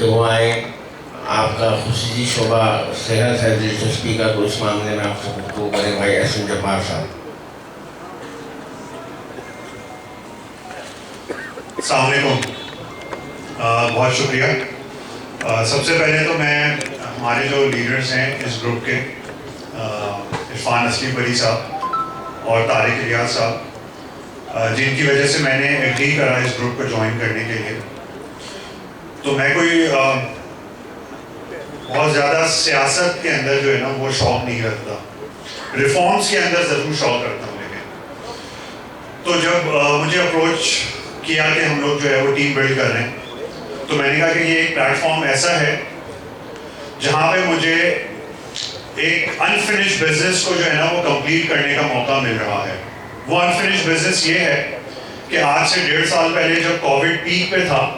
کہ وہ آئیں. آپ کا خصوصی شعبہ صحت ہے, دلچسپی کا, تو اس معاملے میں آپ سے گفتگو کریں بھائی احسن جبار صاحب. السلام علیکم. بہت شکریہ. سب سے پہلے تو میں ہمارے جو لیڈرز ہیں اس گروپ کے, عرفان اسلم پری صاحب اور طارق ریاض صاحب, جن کی وجہ سے میں نے ایگری کرا اس گروپ کو جوائن کرنے کے لیے. تو میں کوئی بہت زیادہ سیاست کے اندر جو ہے نا وہ شوق نہیں رکھتا, ریفارمز کے اندر ضرور شوق رکھتا ہوں. لیکن تو جب مجھے اپروچ کیا کہ ہم لوگ جو ہے وہ ٹیم بلڈ کر رہے ہیں, تو میں نے کہا کہ یہ ایک پلیٹ فارم ایسا ہے جہاں پہ مجھے ایک انفنشڈ بزنس کو جو ہے نا وہ کمپلیٹ کرنے کا موقع مل رہا ہے. وہ انفنشڈ بزنس یہ ہے کہ آج سے 1.5 سال پہلے جب کووڈ پیک پہ تھا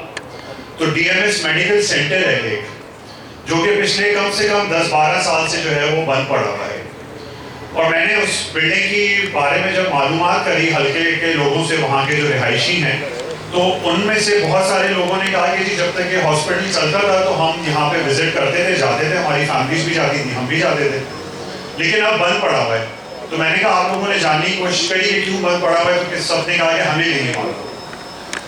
تو D M S medical centre ہے ایک, جو کہ پچھلے کم سے کم 10-12 سال سے جو ہے وہ بند پڑا ہوا ہے. اور میں نے اس بلڈنگ کی بارے میں جب معلومات کری حلقے کے لوگوں سے, وہاں کے جو رہائشی ہیں, تو ان میں سے بہت سارے لوگوں نے کہا کہ جی جب تک یہ ہاسپٹل چلتا تھا تو ہم یہاں پہ وزٹ کرتے تھے, جاتے تھے, ہماری فیملیز بھی جاتی تھیں, ہم بھی جاتے تھے, لیکن اب بند پڑا ہوا ہے. تو میں نے کہا آپ لوگوں نے جاننے کی کوشش کری کہ کیوں بند پڑا ہوا ہے, تو سب نے کہا کہ ہمیں نہیں معلوم.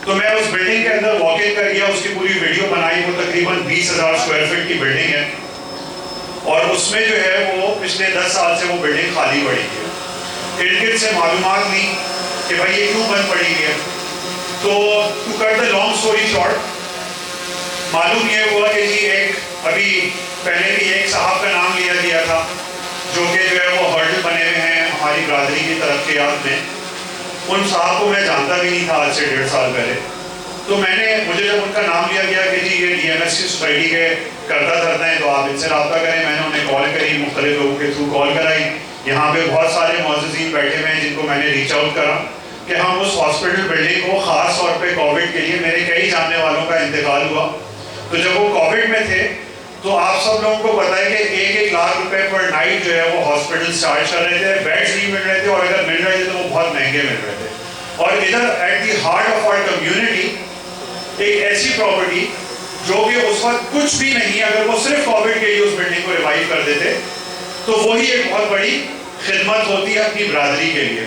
تو میں اس بلڈنگ کے اندر واک ان کر گیا, اس کی پوری ویڈیو بنائی. وہ تقریباً 20,000 اسکوائر فٹ کی بلڈنگ ہے, اور اس میں جو ہے وہ پچھلے 10 سال سے وہ بلڈنگ خالی پڑی ہے. ارد گرد سے معلومات لی کہ بھائی یہ کیوں بند پڑی ہے. تو to cut the long story short, معلوم یہ ہوا کہ جی ایک ابھی پہلے بھی ایک صاحب کا نام لیا گیا تھا جو کہ جو ہے وہ ہرڈل بنے ہوئے ہیں ہماری برادری کی ترقیات میں. ان صاحب کو میں جانتا بھی نہیں تھا آج سے 1.5 سال پہلے. تو مجھے جب ان کا نام لیا گیا کہ جی یہ ڈی ایم ایس کی سوسائٹی کے کرتا دھرتا ہے تو آپ ان سے رابطہ کریں, میں نے انہیں کال کری, مختلف لوگوں کے تھرو کال کرائی. یہاں پہ بہت سارے معززین بیٹھے ہوئے ہیں جن کو میں نے ریچ آؤٹ کرا کہ ہم اس ہاسپٹل بلڈنگ کو, خاص طور پہ کووڈ کے لیے, میرے کئی جاننے والوں کا انتقال ہوا, تو جب وہ کووڈ میں تھے تو آپ سب لوگوں کو پتا ہے کہ 1-1 لاکھ روپے پر نائٹ جو ہے وہ ہاسپٹل چارج کر رہے تھے. بیڈز نہیں مل رہے تھے, اور اگر مل رہے تھے تو وہ بہت مہنگے مل رہے تھے. اور ادھر at the heart of our community ایک ایسی پراپرٹی جو کہ اس وقت کچھ بھی نہیں, اگر وہ صرف کووڈ کے لیے اس بلڈنگ کو ریوائیو کر دیتے تو وہی ایک بہت بڑی خدمت ہوتی ہے اپنی برادری کے لیے,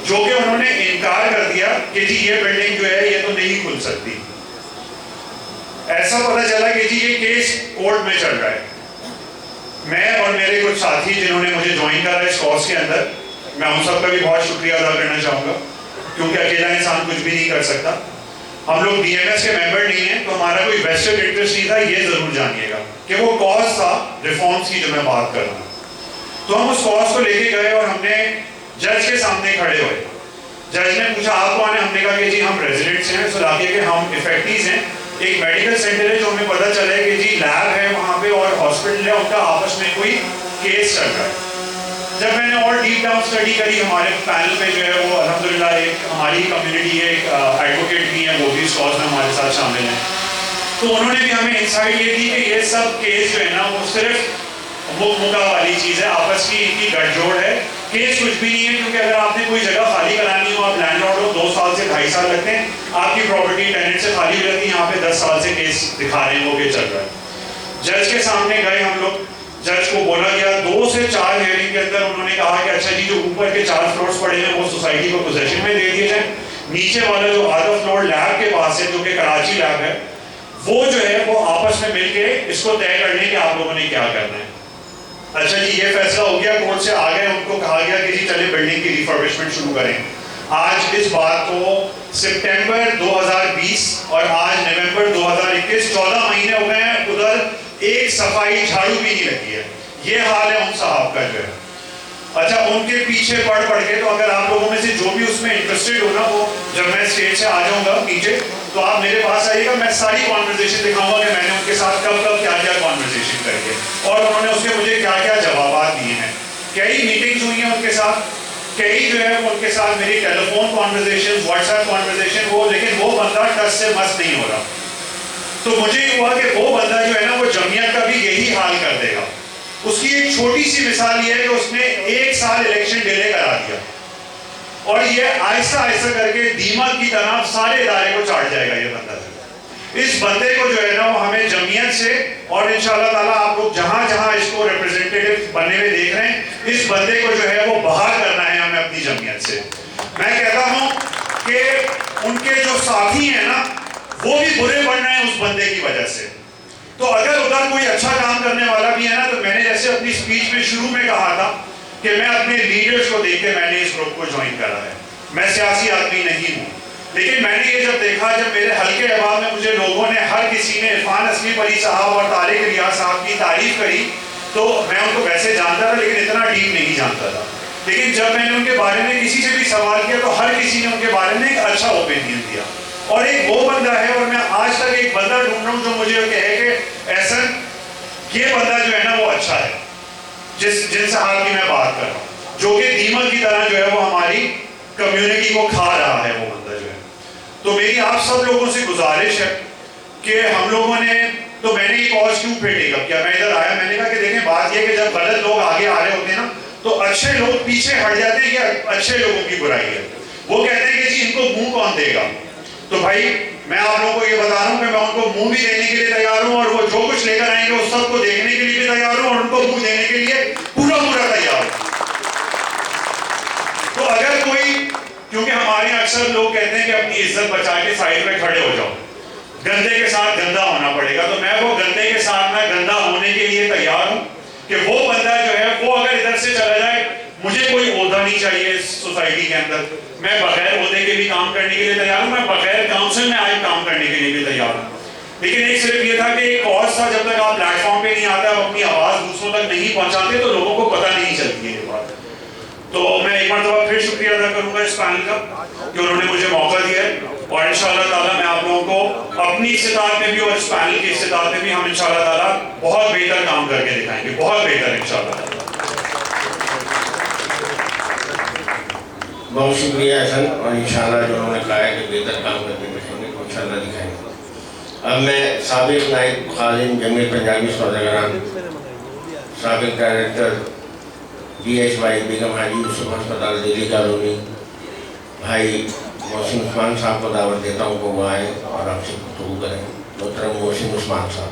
جو کہ انہوں نے انکار کر دیا کہ جی یہ بلڈنگ جو ہے یہ تو نہیں کھل سکتی. ایسا پتہ چلا کہ جی یہ کیس کورٹ میں چل رہا ہے. میں اور میرے کچھ ساتھی جنہوں نے مجھے جوائن کرا اس کورس کے اندر, میں ان سب کا بھی بہت شکریہ ادا کرنا چاہوں گا, کیونکہ اکیلا انسان کچھ بھی نہیں کر سکتا. ہم لوگ ڈی ایم ایس کے ممبر نہیں ہیں تو ہمارا کوئی ویسٹڈ انٹرسٹ نہیں تھا. یہ ضرور جانیے گا کہ وہ کاز تھا ریفارمز کی جو میں بات کر رہا ہوں. تو ہم اس کاز کو لے کے گئے اور ہم نے جج کے سامنے کھڑے ہوئے. جج نے پوچھا آپ کون ہیں, ہم نے کہا کہ جی ہم ریزیڈنٹس ہیں اس علاقے کے, ہم افیکٹیز ہیں. ایک میڈیکل سینٹر ہے جو ہمیں پتہ چلا ہے کہ جی لیب ہے وہاں پہ اور ہاسپٹل ہے, ان کا آپس میں کوئی کیس چل رہا ہے. جب میں نے اور ڈیپ ڈاؤن اسٹڈی کری, ہمارے پینل پہ جو ہے وہ الحمدللہ ایک ہماری کمیونٹی ہے, ایک ایڈوکیٹ بھی ہیں, وہ بھی اس کاز میں ہمارے ساتھ شامل ہیں. تو انہوں نے بھی ہمیں انسائٹ یہ دی کہ یہ سب کیس جو ہے نا وہ صرف مکہ والی چیز ہے, آپس کی ان کی گٹھ جوڑ ہے, کیس کچھ بھی نہیں ہے. کیونکہ اگر آپ نے کوئی جگہ خالی کرانی ہو, آپ لینڈ لارڈ ہو, 2 سال سے 2.5 سال لگتے ہیں, آپ کی پراپرٹی ٹیننٹ سے خالی ہو جاتی ہے. یہاں پہ 10 سال سے کیس دکھا رہے ہیں وہ کہ چل رہا ہے. جج کے سامنے گئے ہم لوگ, جج کو بولا گیا 2 سے 4 ہیئرنگ کے اندر انہوں نے کہا کہ اچھا جی جو اوپر کے 4 فلورز پڑے ہیں وہ سوسائٹی کو پوزیشن میں دے دیے جائیں, نیچے والا جو آدھا فلور لیب کے پاس ہے جو کہ کراچی لیب ہے, وہ جو ہے وہ آپس میں مل کے اس کو طے کر لیں کہ آپ لوگوں نے کیا کرنا ہے. اچھا جی یہ فیصلہ ہو گیا, کورٹ سے آ گئے, ان کو کہا گیا کہ جی چلے بلڈنگ کی ریفربشمنٹ شروع کریں. آج اس بات کو سپٹمبر 2020 اور آج نومبر 2021, 14 مہینے ہو گئے ہیں, ادھر ایک صفائی جھاڑو بھی نہیں لگی ہے. یہ حال ہے ان صاحب کا جو ہے. اچھا ان کے پیچھے پڑھ کے, تو اگر آپ لوگوں میں سے جو بھی اس میں انٹرسٹڈ ہو نا, وہ جب میں اسٹیج سے آ جاؤں گا نیچے تو آپ میرے پاس آئیے گا, میں ساری کانورزیشن دکھاؤں گا کہ میں نے ان کے ساتھ کب کیا کانورزیشن کر کے, اور انہوں نے اس کے مجھے کیا جوابات دیے ہیں. کئی میٹنگز ہوئی ہیں ان کے ساتھ, کئی جو ہے ان کے ساتھ میری telephone conversation, WhatsApp conversation, لیکن وہ بندہ ٹچ سے مست نہیں ہو رہا. تو مجھے یہ ہوا کہ وہ بندہ جو ہے نا وہ جمعیت کا بھی یہی حال کر دے گا. اس کی ایک چھوٹی سی مثال یہ ہے کہ اس نے 1 سال الیکشن ڈیلے کرا دیا, اور یہ آہستہ آہستہ کر کے دیمک کی طرح سارے ادارے کو چاٹ جائے گا یہ بندہ. اس بندے کو جو ہے نا وہ ہمیں جمعیت سے, اور انشاءاللہ تعالیٰ آپ لوگ جہاں جہاں اس کو ریپریزنٹیٹیو بننے میں دیکھ رہے ہیں, اس بندے کو جو ہے وہ باہر کرنا ہے ہمیں اپنی جمعیت سے. میں کہتا ہوں کہ ان کے جو ساتھی ہیں نا وہ بھی برے بن رہے ہیں اس بندے کی وجہ سے. تو اگر ادھر کوئی اچھا کام کرنے والا بھی ہے نا, تو میں نے جیسے اپنی اسپیچ میں شروع میں کہا تھا کہ میں اپنے لیڈرز کو دیکھ کے میں نے اس گروپ کو جوائن کرا ہے. میں سیاسی آدمی نہیں ہوں, لیکن میں نے یہ جب دیکھا, جب میرے حلقے احباب میں مجھے لوگوں نے, ہر کسی نے عرفان اصلی پری صاحب اور طارق ریاض صاحب کی تعریف کری, تو میں ان کو ویسے جانتا تھا لیکن اتنا ڈیپ نہیں جانتا تھا. لیکن جب میں نے ان کے بارے میں کسی سے بھی سوال کیا تو ہر کسی نے ان کے بارے میں ایک اچھا اوپینین دیا. اور ایک وہ بندہ ہے, اور میں آج تک ایک بندہ ڈھونڈ رہا ہوں جو مجھے کہے کہ احسن یہ بندہ جو ہے نا وہ اچھا ہے, جن صاحب کی میں بات کر رہا ہوں, جو کہ دیمک کی طرح جو ہے وہ ہماری کمیونٹی کو کھا رہا ہے, وہ بندہ جو ہے. تو میری آپ سب لوگوں سے گزارش ہے کہ ہم لوگوں نے, تو میں نے یہ کاز کیوں پھر ٹیک اپ کیا, میں ادھر آیا, میں نے کہا کہ دیکھیں بات یہ کہ جب غلط لوگ آگے آ رہے ہوتے ہیں نا تو اچھے لوگ پیچھے ہٹ جاتے ہیں, یہ اچھے لوگوں کی برائی ہے. وہ کہتے ہیں کہ جی ان کو منہ کون دے گا, تو بھائی میں آپ لوگوں کو یہ بتا رہا ہوں کہ میں ان کو منہ بھی دینے کے لیے تیار ہوں, اور وہ جو کچھ لے کر آئیں گے اس سب کو دیکھنے کے لیے بھی تیار ہوں, اور ان کو منہ دینے کے لیے پورا تیار ہوں. تو اگر کوئی, کیونکہ ہمارے اکثر لوگ کہتے ہیں کہ اپنی عزت بچا کے سائڈ پہ کھڑے ہو جاؤ, گندے کے ساتھ گندا ہونا پڑے گا, تو میں وہ گندے کے ساتھ میں گندا ہونے کے لیے تیار ہوں کہ وہ بندہ جو ہے وہ اگر ادھر سے چلا جائے, مجھے کوئی عہدہ نہیں چاہیے اس سوسائٹی کے اندر, میں بغیر عہدے کے بھی کام کرنے کے لیے تیار ہوں, میں بغیر کاؤنسل میں آئے کام کرنے کے لیے بھی تیار ہوں. لیکن ایک صرف یہ تھا کہ ایک کاز تھا, جب تک آپ پلیٹ فارم پہ نہیں آتے, آپ اپنی آواز دوسروں تک نہیں پہنچاتے تو لوگوں کو پتہ نہیں چلتی ہے یہ بات. تو میں ایک مرتبہ پھر شکریہ ادا کروں گا اس پینل کا کہ انہوں نے مجھے موقع دیا ہے, اور انشاءاللہ تعالیٰ میں آپ لوگوں کو اپنی استطاعت میں بھی اور اس پینل کی استطاعت میں بھی ہم انشاءاللہ تعالیٰ بہت بہتر کام کر کے دکھائیں گے, بہت بہتر انشاءاللہ تعالیٰ. بہت شکریہ احسن, اور انشاءاللہ جو انہوں نے کہا ہے کہ بہتر کام کر کے دکھائیں گے تو انشاءاللہ دکھائیں گے. اب میں سابق نائب خادم جمعیت پنجابی سوداگران, سابق ڈائریکٹر DHY بیگم حاجی یوسف ہسپتال دہلی کالونی بھائی محسن عثمان صاحب کو دعوت دیتا ہوں کہ وہ آئے اور آپ سے گفتگو کریں. محترم محسن عثمان صاحب.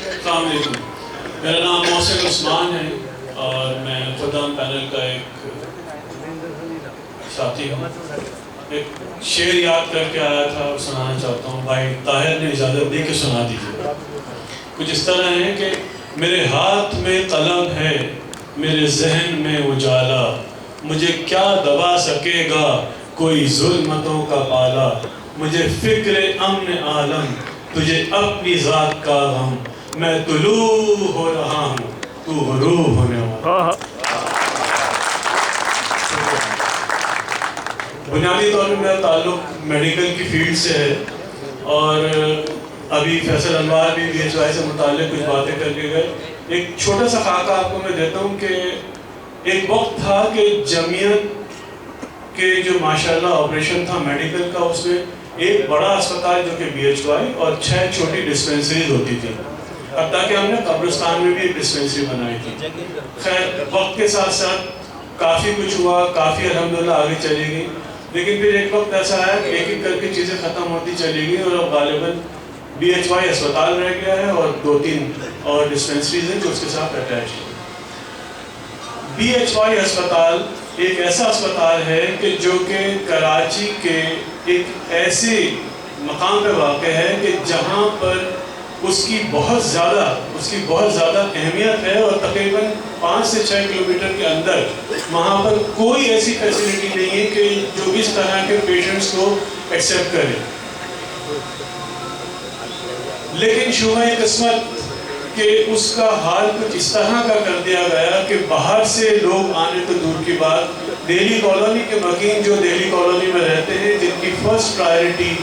السلام علیکم, میرا نام محسن عثمان ہے اور میں خدام پینل کا ایک ساتھی ہوں. ایک شعر یاد کر کے آیا تھا اور سنانا چاہتا ہوں, بھائی طاہر نے اجازت دی کہ سنا دیجیے. کچھ اس طرح ہے کہ میرے ہاتھ میں قلم ہے, میرے ذہن میں اجالا, مجھے کیا دبا سکے گا کوئی ظلمتوں کا پالا, مجھے فکر امن عالم تجھے اپنی ذات کا غم, میں طلوع ہو رہا ہوں تو غروب ہونے والا. بنیادی طور پر میرا تعلق میڈیکل کی فیلڈ سے ہے, اور ابھی فیصل انوار بھی DHY سے متعلق کچھ باتیں کر کے گئے. ایک چھوٹا سا خاکہ آپ کو میں دیتا ہوں کہ ایک وقت تھا کہ جمعیت کے جو ماشاءاللہ آپریشن تھا میڈیکل کا, اس میں ایک بڑا اسپتال جو کہ BHY اور 6 چھوٹی ڈسپینسریز ہوتی تھی, حتیٰ کہ ہم نے قبرستان میں بھی ایک ڈسپینسری بنائی تھی. خیر وقت کے ساتھ ساتھ کافی کچھ ہوا, کافی الحمدللہ آگے چلی گئی, لیکن پھر ایک وقت ایسا آیا کہ ایک ایک کر کے چیزیں ختم ہوتی چلی گئی, اور اب غالباً BHY اسپتال رہ گیا ہے اور 2-3 اور ڈسپینسریز ہیں جو اس کے ساتھ اٹیچ ہیں. BHY اسپتال ایک ایسا اسپتال ہے کہ جو کہ کراچی کے ایک ایسے مقام پہ واقع ہے کہ جہاں پر اس کی بہت زیادہ اہمیت ہے, اور تقریباً 5 سے 6 کلومیٹر کے اندر وہاں پر کوئی ایسی فیسلٹی نہیں ہے کہ جو اس طرح کے پیشنٹس کو ایکسیپٹ کرے. لیکن شعبہ قسمت کہ اس کا حال کچھ اس طرح کا کر دیا گیا کہ باہر سے لوگ آنے تو دور کی بات, دہلی کالونی کے مکین جو دہلی کالونی میں رہتے ہیں, جن کی فرسٹ پرائرٹی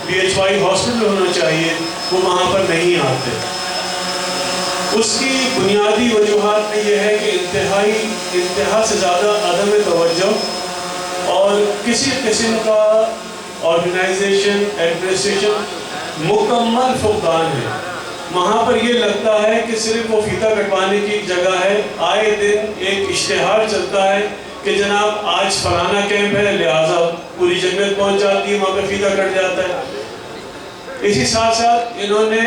BHY ہاسپٹل ہونا چاہیے, وہ وہاں پر نہیں آتے. اس کی بنیادی وجوہات میں یہ ہے کہ انتہا سے زیادہ عدم توجہ اور کسی قسم کا آرگنائزیشن ایڈمنسٹریشن مکمل فقدان ہے. وہاں پر یہ لگتا ہے کہ صرف وہ فیتہ کٹوانے کی جگہ ہے, آئے دن ایک اشتہار چلتا ہے کہ جناب آج فلانا کیمپ ہے لہٰذا پوری جمعیت پہنچ جاتی ہے، وہاں پہ فیتہ کٹ جاتا ہے۔ اسی ساتھ ساتھ انہوں نے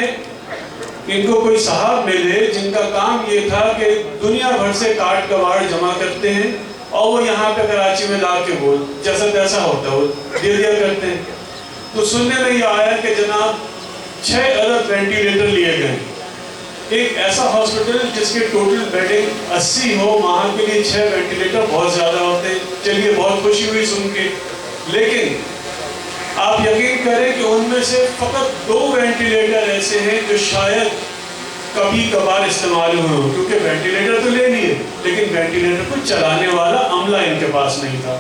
ان کو کوئی صاحب ملے جن کا کام یہ تھا کہ دنیا بھر سے کاٹ کباڑ جمع کرتے ہیں اور وہ یہاں پہ کراچی میں لا کے وہ جیسا تیسا ہوتا ہے وہ دے دیا کرتے ہیں۔ تو سننے میں یہ آیا کہ جناب 6 عدد وینٹیلیٹر لیے گئے۔ ایک ایسا ہاسپٹل جس کے ٹوٹل بیڈنگ 80 ہو، وہاں کے لیے 6 وینٹیلیٹر بہت زیادہ ہوتے ہیں۔ چلیے بہت خوشی ہوئی سن کے، لیکن آپ یقین کریں کہ ان میں سے فقط 2 وینٹیلیٹر ایسے ہیں جو شاید کبھی کبھار استعمال ہوئے ہوں، کیونکہ وینٹیلیٹر تو لے لیے لیکن وینٹیلیٹر کو چلانے والا عملہ ان کے پاس نہیں تھا۔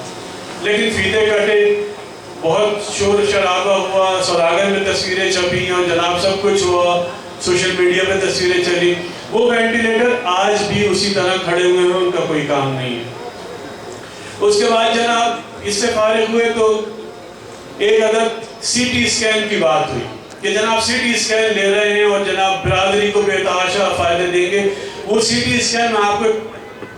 لیکن فیتے کٹے، بہت شور شرابہ ہوا، سوداگر میں تصویریں چھپی اور جناب سب کچھ ہوا، سوشل میڈیا پہ تصویریں چلی۔ وہ وینٹیلیٹر آج بھی اسی طرح کھڑے ہوئے ہیں، ان کا کوئی کام نہیں ہے۔ اس کے بعد جناب اس سے فارغ ہوئے تو ایک عدد سی ٹی اسکین کی بات ہوئی کہ جناب سی ٹی اسکین لے رہے ہیں اور جناب برادری کو بے تحاشا فائدے دیں گے۔ وہ سی ٹی اسکین میں آپ کو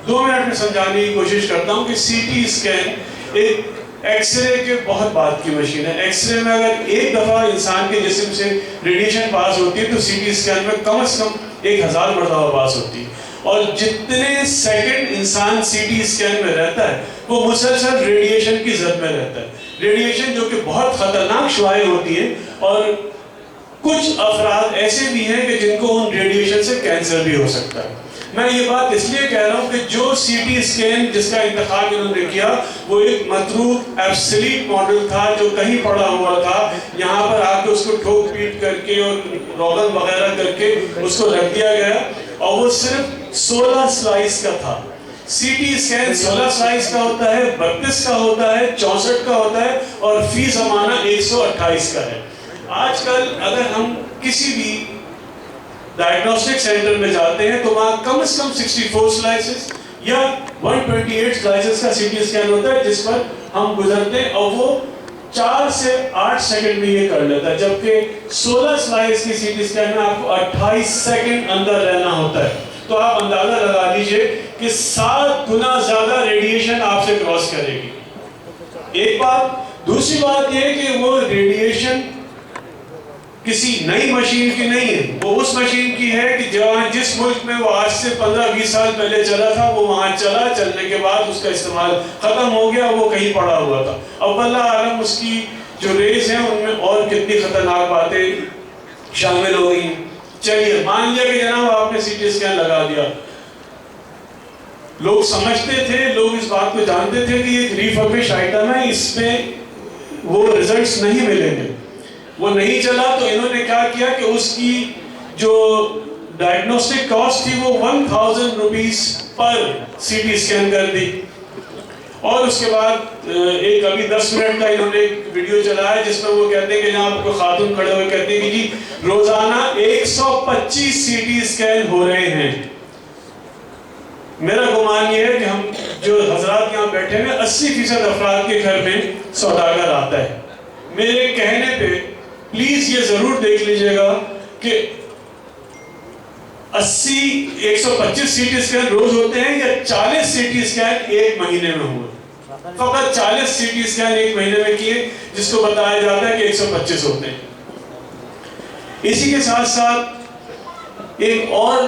2 منٹ میں سمجھانے کی کوشش کرتا ہوں کہ سی ٹی اسکین ایک ایکس رے کے بہت بات کی مشین ہے۔ ایکس رے میں اگر ایک دفعہ انسان کے جسم سے ریڈیشن پاس ہوتی ہے تو سی ٹی اسکین میں کم از کم 1000 مرتبہ پاس ہوتی ہے، اور جتنے سیکنڈ انسان سی ٹی اسکین میں رہتا ہے وہ مسلسل ریڈیشن کی زد میں رہتا ہے۔ ریڈیشن جو کہ بہت خطرناک شعاعیں ہوتی ہیں، اور کچھ افراد ایسے بھی ہیں کہ جن کو ان ریڈیشن سے کینسر بھی ہو سکتا ہے۔ میں یہ بات اس لیے کہہ رہا ہوں کہ جو سی ٹی اسکین جس کا انتخاب انہوں نے کیا وہ ایک متروک ایبسلیٹ ماڈل تھا جو کہیں پڑا ہوا تھا، یہاں پر آ کے اس کو ٹھوک پیٹ کر کے اور روغن وغیرہ کر کے اس کو رکھ دیا گیا، اور وہ صرف 16 سلائس کا تھا۔ سی ٹی اسکین 16 سلائس کا ہوتا ہے، 32 کا ہوتا ہے، 64 کا ہوتا ہے، اور فی زمانہ 128 کا ہے۔ آج کل اگر ہم کسی بھی ڈائگنوسٹک سینٹر میں جاتے ہیں تو وہاں کم از کم 64 سلائسز یا 128 سلائسز کا سی ٹی اسکین ہوتا ہے جس پر ہم گزرتے ہیں، اور وہ 4 سے 8 سیکنڈ میں یہ کر لیتا ہے، جبکہ 16 سلائس کی سی ٹی اسکین میں آپ کو 28 سیکنڈ اندر رہنا ہوتا ہے۔ تو آپ اندازہ لگا لیجئے کہ 7 گنا زیادہ ریڈیشن آپ سے کراس کرے گی۔ ایک بات، دوسری بات یہ کہ وہ ریڈیشن کسی نئی مشین کی نہیں ہے، وہ اس مشین کی ہے کہ جس ملک میں وہ آج سے 15-20 سال پہلے چلا تھا وہ وہاں چلا، چلنے کے بعد اس کا استعمال ختم ہو گیا، وہ کہیں پڑا ہوا تھا۔ اب اللہ عالم اس کی جو ریز ہیں ان میں اور کتنی خطرناک باتیں شامل ہو گئی۔ چلیے مان لیا کہ جناب آپ نے سی ٹی اسکین لگا دیا، لوگ سمجھتے تھے، لوگ اس بات کو جانتے تھے کہ یہ ایک ریفربش آئٹم ہے، اس میں وہ ریزلٹس نہیں ملیں گے، وہ نہیں چلا۔ تو انہوں نے کیا کیا کہ اس کی جو ڈائگنوسٹک کاسٹ تھی وہ 1000 روپیز پر سی ٹی اسکین کر دی، اور اس کے بعد ایک ابھی 10 منٹ کا انہوں نے ایک ویڈیو چلایا جس میں وہ کہتے ہیں کہ جہاں کوئی خاتون کھڑے ہوئے کہتے ہیں کہ جی روزانہ 125 سی ٹی اسکین ہو رہے ہیں۔ میرا گمان یہ ہے کہ ہم جو حضرات یہاں بیٹھے ہیں 80% افراد کے گھر میں سوداگر آتا ہے۔ میرے کہنے پہ پلیز یہ ضرور دیکھ لیجئے گا کہ 125 سی ٹی اسکین روز ہوتے ہیں یا 40 سی ٹی اسکین ایک مہینے میں ہوئے۔ فقط 40 سی ٹی اسکین ایک مہینے میں کیے، جس کو بتایا جاتا ہے کہ 125 ہوتے ہیں۔ اسی کے ساتھ ساتھ ایک اور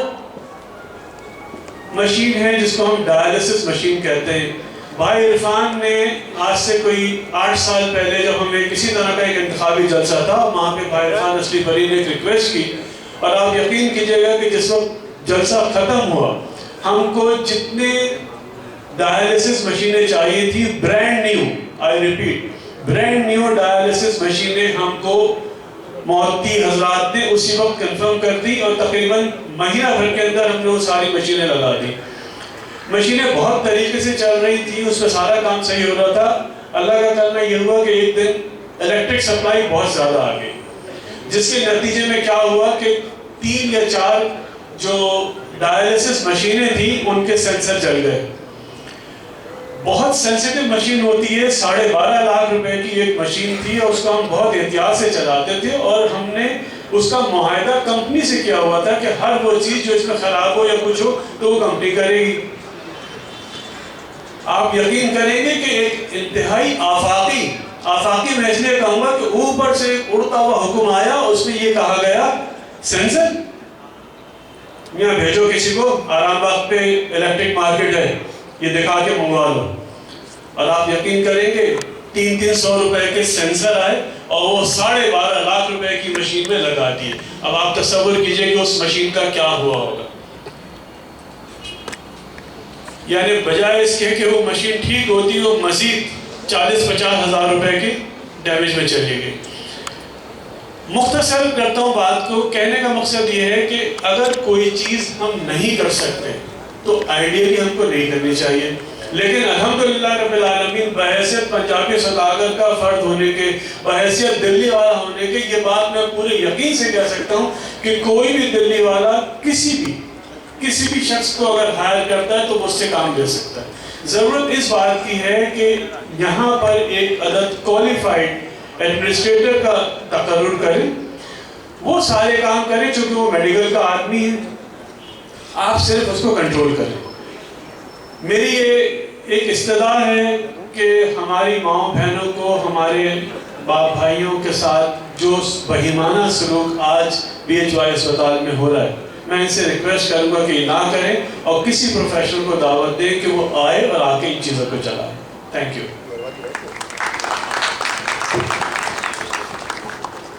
مشین ہے جس کو ہم ڈائلیسس مشین کہتے ہیں۔ بھائی عرفان نے آج سے کوئی 8 سال پہلے جب ہمیں کسی طرح کا ایک انتخابی جلسہ تھا، وہاں پہ بھائی عرفان اصلی بری نے ایک ریکویسٹ کی، اور آپ یقین کیجئے گا کہ جس وقت جلسہ ختم ہوا ہم کو جتنے ڈائلیسس مشینیں چاہیے تھی، brand new, I repeat brand new dialysis مشینیں ہم کو معطی حضرات نے اسی وقت کنفرم کر دی، اور تقریباً مہینہ بھر کے اندر ہم نے وہ ساری مشینیں لگا دی۔ مشینیں بہت طریقے سے چل رہی تھی، اس میں سارا کام صحیح ہو رہا تھا۔ اللہ کا کرنا یہ ہوا کہ ایک دن الیکٹرک سپلائی بہت زیادہ آ گئی، جس کے نتیجے میں کیا ہوا کہ 3 یا 4 جو ڈائلیسس مشینیں تھیں ان کے سینسر چل گئے۔ بہت سینسیٹیو مشین ہوتی ہے، 12.5 لاکھ روپے کی ایک مشین تھی، اور اس کو ہم بہت احتیاط سے چلاتے تھے، اور ہم نے اس کا معاہدہ کمپنی سے کیا ہوا تھا کہ ہر وہ چیز جو اس میں خراب ہو یا کچھ ہو تو وہ کمپنی کرے گی۔ آپ یقین کریں گے کہ ایک انتہائی آفاقی میں اس لیے کہوں گا کہ اوپر سے اڑتا ہوا حکم آیا، اس میں یہ کہا گیا سینسر یہاں بھیجو کسی کو، آرام باغ پہ الیکٹرک مارکیٹ ہے، یہ دکھا کے منگوا لو. اور آپ یقین کریں گے 300 روپے کے سینسر آئے اور وہ 12.5 لاکھ روپے کی مشین میں لگا دیے. اب آپ تصور کیجئے کہ اس مشین کا کیا ہوا ہوگا. یعنی بجائے اس کے کہ وہ مشین ٹھیک ہوتی، وہ مزید 40-50 ہزار روپے کی ڈیمیج میں چلی گئی. مختصر کرتا ہوں بات کو، کہنے کا مقصد یہ ہے کہ اگر کوئی چیز ہم نہیں کر سکتے تو آئیڈیلی ہم کو نہیں کرنی چاہیے. لیکن الحمدللہ رب العالمین بحیثیت پنجابی سوداگر کا فرد ہونے کے، بحیثیت دلی والا ہونے کے، یہ بات میں پورے یقین سے کہہ سکتا ہوں کہ کوئی بھی دلی والا کسی بھی شخص کو اگر ہائر کرتا ہے تو مجھ سے کام لے سکتا ہے. ضرورت اس بات کی ہے کہ یہاں پر ایک عدد کوالیفائڈ ایڈمنسٹریٹر کا تقرر کریں، وہ سارے کام کریں چونکہ وہ میڈیکل کا آدمی ہے، آپ صرف اس کو کنٹرول کریں. میری یہ ایک استدعا ہے کہ ہماری ماؤں بہنوں کو، ہمارے باپ بھائیوں کے ساتھ جو بہیمانہ سلوک آج BHY اسپتال میں ہو رہا ہے، میں ان سے ریکویسٹ کروں گا کہ یہ نہ کریں اور کسی پروفیشنل کو دعوت دیں کہ وہ آئے اور آ کے ان چیزوں کو چلائے. Thank you.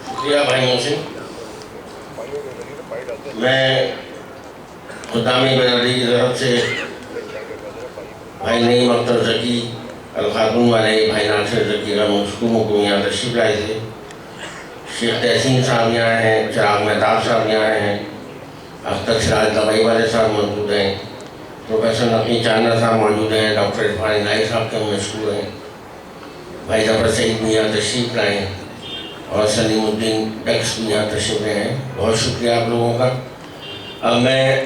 شکریہ بھائی محسن. میں خدامی بردی کی طرف سے بھائی نعیم اختر زکی الخاتون والے بھائی ناصر زکی رحمۃ کو یہاں تشریف لائے تھے. شیخ تحسین صاحب یہاں ہیں، چراغ مہتاب صاحب یہاں ہیں، اختر سراج دوائی والے صاحب موجود ہیں، پروفیسر نقی چاندہ صاحب موجود ہیں، ڈاکٹر عرفان الہی صاحب کے ہم مشکور ہیں، بھائی ظفر سعید بھی یہاں تشریف لائے ہیں اور سلیم الدین ڈیکس بھی یہاں تشریف لائے ہیں. بہت شکریہ آپ لوگوں کا. اب میں